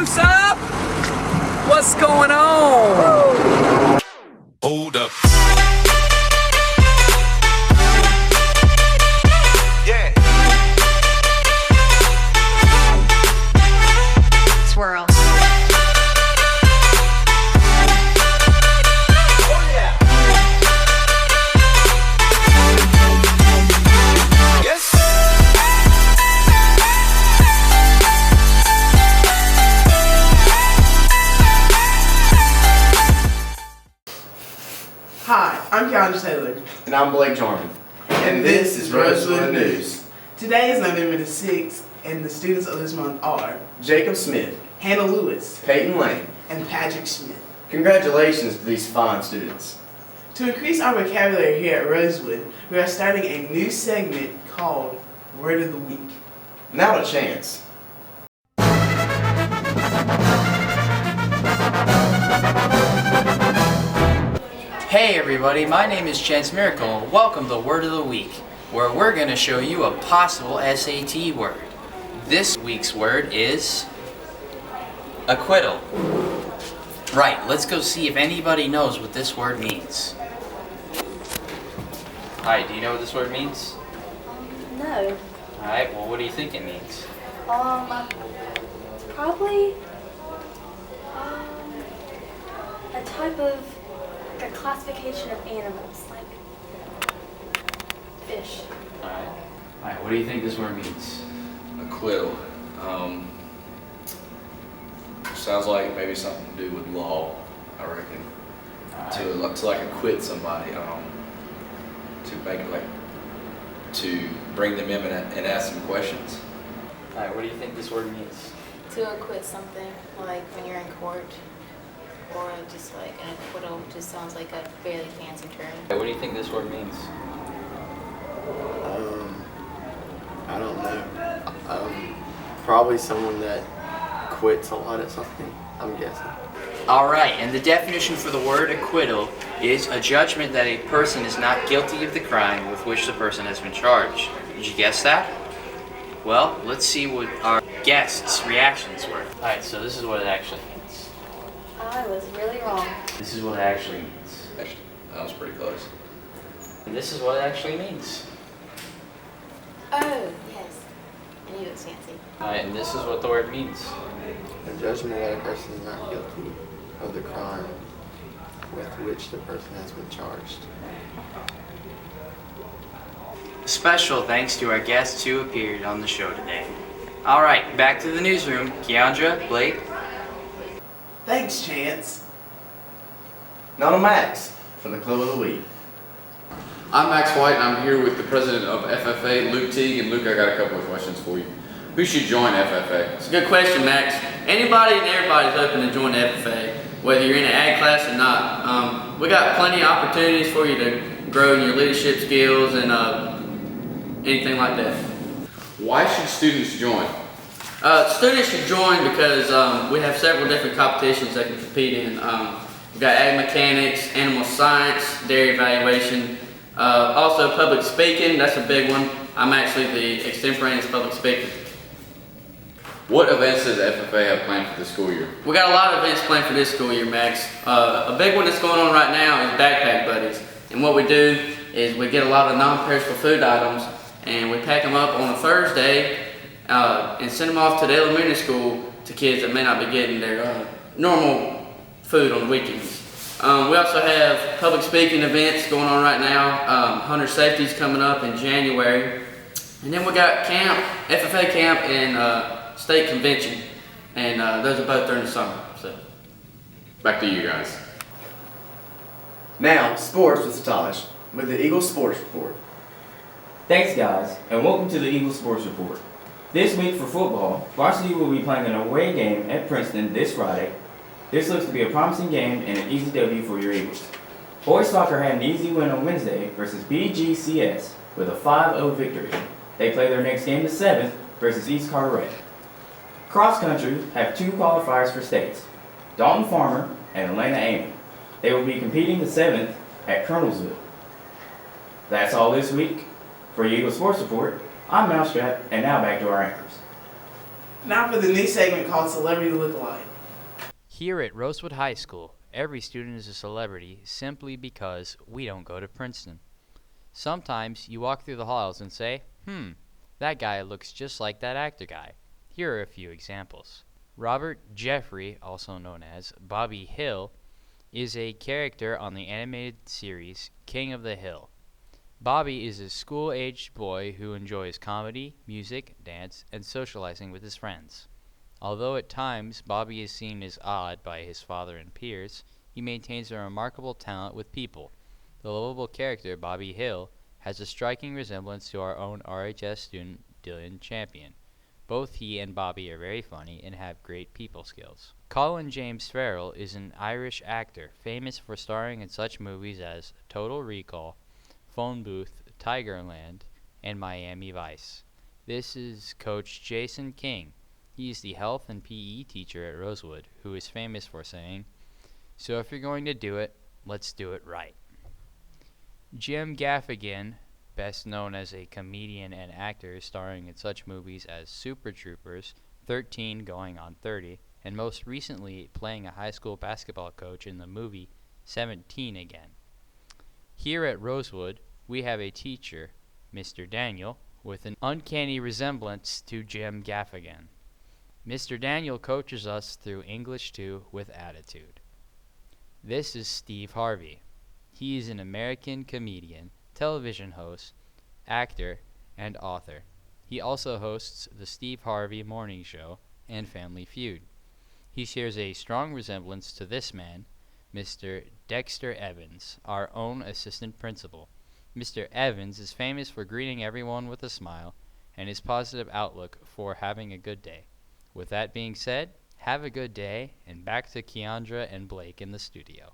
Close up! What's going on? Hold up. Yeah. Swirl. Oh yeah. Yes. Hi, I'm Keandra Taylor. And I'm Blake Jarman. And this is Rosewood News. Today is November the 6th, and the students of this month are Jacob Smith, Hannah Lewis Peyton Lane. and Patrick Smith. Congratulations to these fine students. To increase our vocabulary here at Rosewood, we are starting a new segment called Word of the Week. Now to Chance. Hey everybody, my name is Chance Miracle. Welcome to Word of the Week, where we're going to show you a possible SAT word. This week's word is acquittal. Right, let's go see if anybody knows what this word means. Hi, do you know what this word means? No. Alright, well what do you think it means? It's probably a type of a classification of animals, like fish. Alright, what do you think this word means? Acquittal. Sounds like maybe something to do with law, I reckon. To acquit somebody, to make it to bring them in and ask them questions. Alright, what do you think this word means? To acquit something, like when you're in court, or just like an acquittal just sounds like a fairly fancy term. What do you think this word means? I don't know. Probably someone that quits a lot at something, I'm guessing. Alright, and the definition for the word acquittal is a judgment that a person is not guilty of the crime with which the person has been charged. Did you guess that? Well, let's see what our guests' reactions were. Alright, so this is what it actually means. I was really wrong. This is what it actually means. That was pretty close. And this is what it actually means. Oh, yes. I knew it was fancy. Alright, and this is what the word means. A judgment that a person is not guilty of the crime with which the person has been charged. Special thanks to our guests who appeared on the show today. Alright, back to the newsroom. Keandra, Blake. Thanks, Chance. Now to Max for the Club of the Week. I'm Max White and I'm here with the president of FFA, Luke Teague. And Luke, I got a couple of questions for you. Who should join FFA? It's a good question, Max. Anybody and everybody's open to join the FFA, whether you're in an ag class or not. We got plenty of opportunities for you to grow in your leadership skills and anything like that. Why should students join? Students should join because we have several different competitions they can compete in. We've got ag mechanics, animal science, dairy evaluation, also public speaking, that's a big one. I'm actually the extemporaneous public speaker. What events does FFA have planned for the school year? We got a lot of events planned for this school year, Max. A big one that's going on right now is Backpack Buddies. And what we do is we get a lot of non-perishable food items and we pack them up on a Thursday and send them off to the elementary school to kids that may not be getting their normal food on the weekends. We also have public speaking events going on right now. Hunter Safety's coming up in January. And then we got camp, FFA camp and state convention. And those are both during the summer. So. Back to you guys. Now, sports with Taj with the Eagle Sports Report. Thanks guys, and welcome to the Eagle Sports Report. This week for football, varsity will be playing an away game at Princeton this Friday. This looks to be a promising game and an easy W for your Eagles. Boys soccer had an easy win on Wednesday versus BGCS with a 5-0 victory. They play their next game the 7th versus East Carteret. Cross country have 2 qualifiers for states, Dalton Farmer and Elena Amy. They will be competing the 7th at Colonelsville. That's all this week. For Eagle Sports Report, I'm Mousetrap, and now back to our anchors. Now for the new segment called Celebrity Lookalike. Here at Rosewood High School, every student is a celebrity simply because we don't go to Princeton. Sometimes you walk through the halls and say, that guy looks just like that actor guy. Here are a few examples. Robert Jeffrey, also known as Bobby Hill, is a character on the animated series King of the Hill. Bobby is a school-aged boy who enjoys comedy, music, dance, and socializing with his friends. Although at times Bobby is seen as odd by his father and peers, he maintains a remarkable talent with people. The lovable character Bobby Hill has a striking resemblance to our own RHS student Dylan Champion. Both he and Bobby are very funny and have great people skills. Colin James Farrell is an Irish actor famous for starring in such movies as Total Recall, Phone Booth, Tigerland, and Miami Vice. This is Coach Jason King. He is the health and PE teacher at Rosewood, who is famous for saying, "So if you're going to do it, let's do it right." Jim Gaffigan, best known as a comedian and actor starring in such movies as Super Troopers, 13 Going on 30, and most recently playing a high school basketball coach in the movie 17 Again. Here at Rosewood, we have a teacher, Mr. Daniel, with an uncanny resemblance to Jim Gaffigan. Mr. Daniel coaches us through English 2 with attitude. This is Steve Harvey. He is an American comedian, television host, actor, and author. He also hosts the Steve Harvey Morning Show and Family Feud. He shares a strong resemblance to this man, Mr. Dexter Evans, our own assistant principal. Mr. Evans is famous for greeting everyone with a smile and his positive outlook for having a good day. With that being said, have a good day, and back to Keandra and Blake in the studio.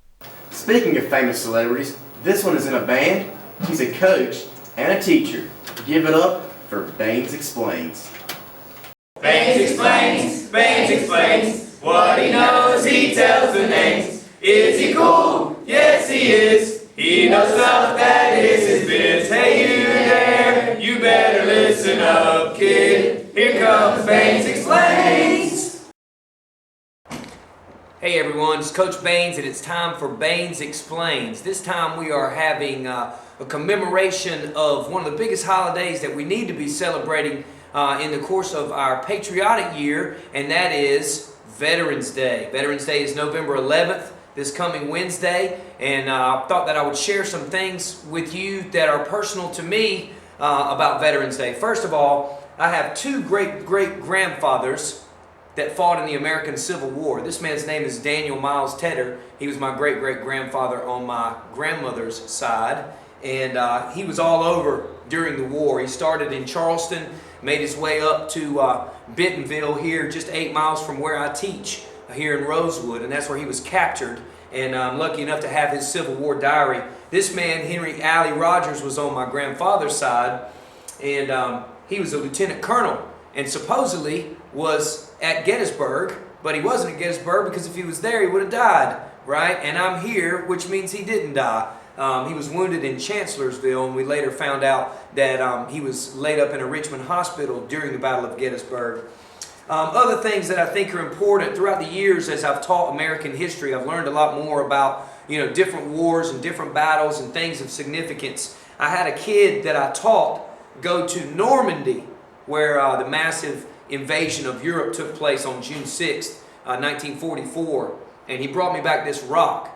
Speaking of famous celebrities, this one is in a band, he's a coach, and a teacher. Give it up for Baines Explains. Baines explains, Baines explains, what he knows, he tells the names. Is he cool? Yes, he is. He knows stuff that is his biz. Hey, you there, you better listen up, kid. Here comes Baines Explains. Hey everyone, it's Coach Baines and it's time for Baines Explains. This time we are having a commemoration of one of the biggest holidays that we need to be celebrating in the course of our patriotic year, and that is Veterans Day. Veterans Day is November 11th, this coming Wednesday, and I thought that I would share some things with you that are personal to me about Veterans Day. First of all, I have two great-great-grandfathers that fought in the American Civil War. This man's name is Daniel Miles Tedder. He was my great-great-grandfather on my grandmother's side, and he was all over during the war. He started in Charleston, made his way up to Bentonville here, just 8 miles from where I teach here in Rosewood, and that's where he was captured, and I'm lucky enough to have his Civil War diary. This man, Henry Alley Rogers, was on my grandfather's side, and he was a lieutenant colonel, and supposedly was at Gettysburg, but he wasn't at Gettysburg because if he was there, he would have died, right? And I'm here, which means he didn't die. He was wounded in Chancellorsville, and we later found out that he was laid up in a Richmond hospital during the Battle of Gettysburg. Other things that I think are important throughout the years as I've taught American history, I've learned a lot more about, different wars and different battles and things of significance. I had a kid that I taught go to Normandy, where the massive invasion of Europe took place on June 6th, 1944, and he brought me back this rock,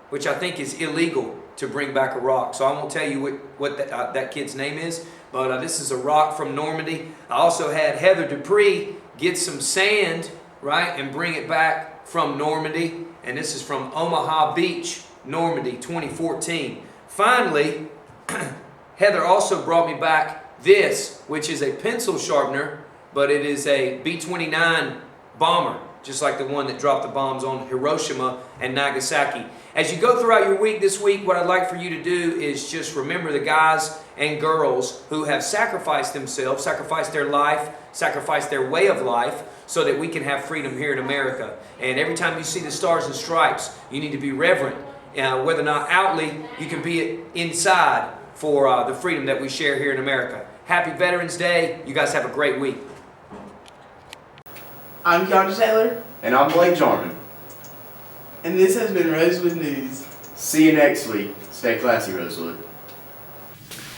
which I think is illegal to bring back a rock. So I won't tell you what that kid's name is, but this is a rock from Normandy. I also had Heather Dupree get some sand, right, and bring it back from Normandy, and this is from Omaha Beach, Normandy, 2014. Finally, Heather also brought me back this, which is a pencil sharpener, but it is a B-29 bomber, just like the one that dropped the bombs on Hiroshima and Nagasaki. As you go throughout your week this week, what I'd like for you to do is just remember the guys and girls who have sacrificed themselves, sacrificed their life, sacrificed their way of life, so that we can have freedom here in America. And every time you see the stars and stripes, you need to be reverent. Whether or not outly, you can be inside for the freedom that we share here in America. Happy Veterans Day. You guys have a great week. I'm Keandra Taylor, And I'm Blake Jarman. and this has been Rosewood News. See you next week. Stay classy, Rosewood.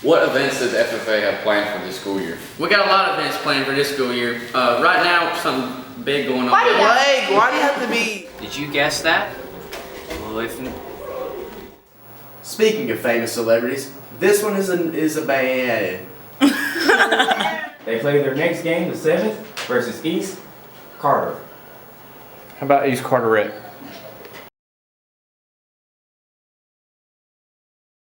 What events does FFA have planned for this school year? We got a lot of events planned for this school year. Right now, something big going on. Blake, why do you have to be? Did you guess that? Well, if Speaking of famous celebrities, this one is a band. They play their next game, the 7th, versus East Carter. How about East Carteret?